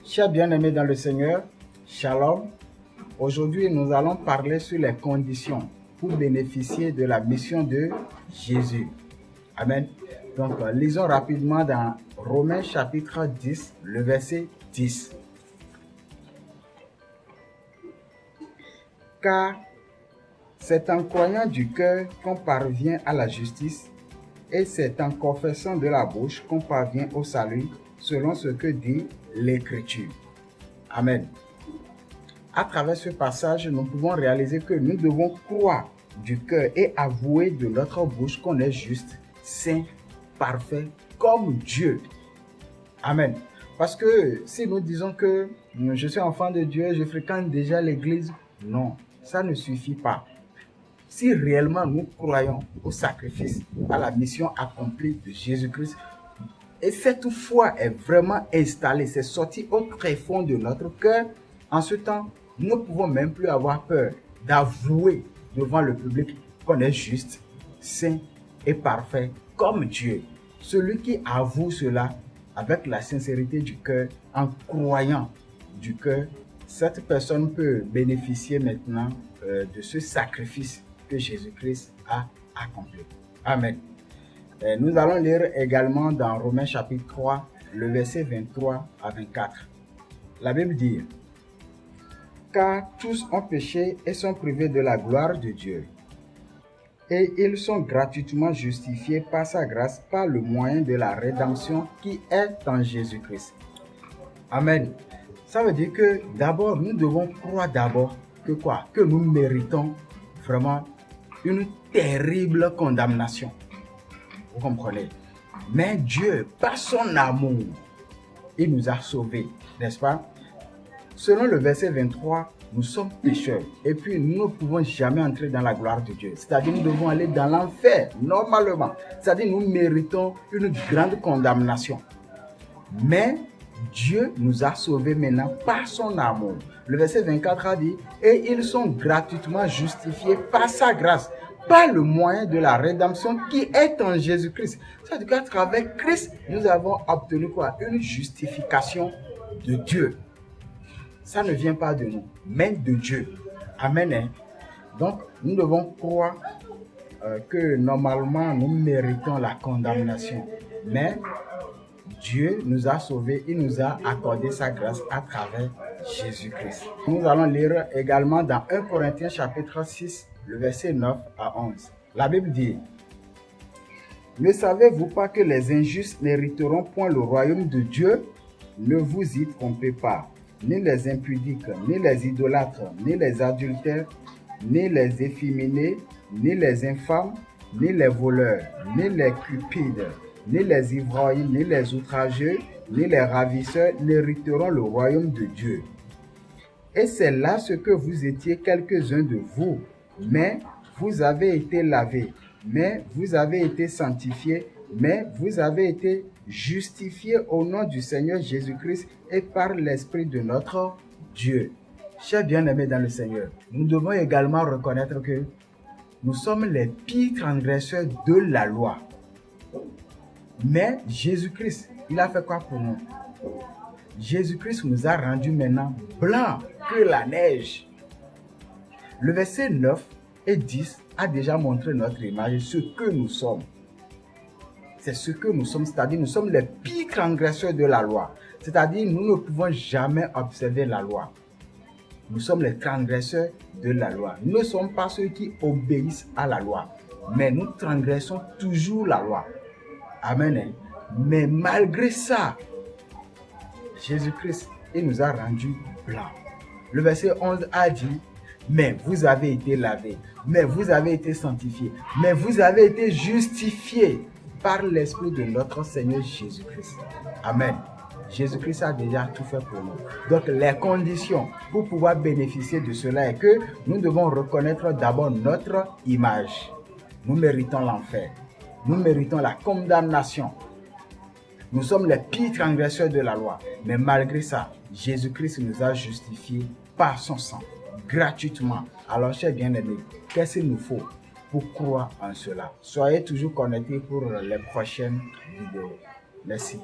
Chers bien-aimés dans le Seigneur, Shalom. Aujourd'hui, nous allons parler sur les conditions pour bénéficier de la mission de Jésus. Amen. Donc, lisons rapidement dans Romains chapitre 10, le verset 10. Car c'est en croyant du cœur qu'on parvient à la justice, et c'est en confessant de la bouche qu'on parvient au salut, selon ce que dit l'Écriture. Amen. À travers ce passage, nous pouvons réaliser que nous devons croire du cœur et avouer de notre bouche qu'on est juste, saint, parfait, comme Dieu. Amen. Parce que si nous disons que je suis enfant de Dieu, je fréquente déjà l'église, non, ça ne suffit pas. Si réellement nous croyons au sacrifice, à la mission accomplie de Jésus-Christ, et cette foi est vraiment installée, c'est sorti au tréfonds de notre cœur, en ce temps, nous ne pouvons même plus avoir peur d'avouer devant le public qu'on est juste, saint et parfait comme Dieu. Celui qui avoue cela avec la sincérité du cœur, en croyant du cœur, cette personne peut bénéficier maintenant de ce sacrifice que Jésus-Christ a accompli. Amen. Nous allons lire également dans Romains chapitre 3, le verset 23 à 24. La Bible dit: car tous ont péché et sont privés de la gloire de Dieu. Et ils sont gratuitement justifiés par sa grâce, par le moyen de la rédemption qui est en Jésus-Christ. Amen. Ça veut dire que d'abord, nous devons croire d'abord que quoi? Que nous méritons vraiment une terrible condamnation. Vous comprenez? Mais Dieu, par son amour, il nous a sauvés, n'est-ce pas? Selon le verset 23, nous sommes pécheurs et puis nous ne pouvons jamais entrer dans la gloire de Dieu. C'est-à-dire nous devons aller dans l'enfer, normalement. C'est-à-dire nous méritons une grande condamnation. Mais Dieu nous a sauvés maintenant par son amour. Le verset 24 a dit: et ils sont gratuitement justifiés par sa grâce, par le moyen de la rédemption qui est en Jésus-Christ. C'est-à-dire qu'à travers Christ, nous avons obtenu quoi? Une justification de Dieu. Ça ne vient pas de nous, mais de Dieu. Amen. Hein? Donc, nous devons croire que normalement, nous méritons la condamnation. Mais Dieu nous a sauvés, il nous a accordé sa grâce à travers Jésus-Christ. Nous allons lire également dans 1 Corinthiens chapitre 6, le verset 9 à 11. La Bible dit: ne savez-vous pas que les injustes n'hériteront point le royaume de Dieu? Ne vous y trompez pas. Ni les impudiques, ni les idolâtres, ni les adultères, ni les efféminés, ni les infâmes, ni les voleurs, ni les cupides, ni les ivrognes, ni les outrageux, ni les ravisseurs n'hériteront le royaume de Dieu. Et c'est là ce que vous étiez quelques-uns de vous, mais vous avez été lavés, mais vous avez été sanctifiés, mais vous avez été justifiés au nom du Seigneur Jésus-Christ et par l'Esprit de notre Dieu. Chers bien-aimés dans le Seigneur, nous devons également reconnaître que nous sommes les pires transgresseurs de la loi. Mais Jésus-Christ, il a fait quoi pour nous? Jésus-Christ nous a rendus maintenant blancs que la neige. Le verset 9 et 10 a déjà montré notre image, ce que nous sommes. C'est ce que nous sommes, c'est-à-dire nous sommes les pires transgresseurs de la loi. C'est-à-dire nous ne pouvons jamais observer la loi. Nous sommes les transgresseurs de la loi. Nous ne sommes pas ceux qui obéissent à la loi, mais nous transgressons toujours la loi. Amen. Mais malgré ça, Jésus-Christ, il nous a rendus blancs. Le verset 11 a dit: mais vous avez été lavés, mais vous avez été sanctifiés, mais vous avez été justifiés par l'Esprit de notre Seigneur Jésus-Christ. Amen. Jésus-Christ a déjà tout fait pour nous. Donc les conditions pour pouvoir bénéficier de cela est que nous devons reconnaître d'abord notre image. Nous méritons l'enfer. Nous méritons la condamnation. Nous sommes les pires transgresseurs de la loi. Mais malgré ça, Jésus-Christ nous a justifiés par son sang, gratuitement. Alors, chers bien-aimés, qu'est-ce qu'il nous faut pour croire en cela? Soyez toujours connectés pour les prochaines vidéos. Merci.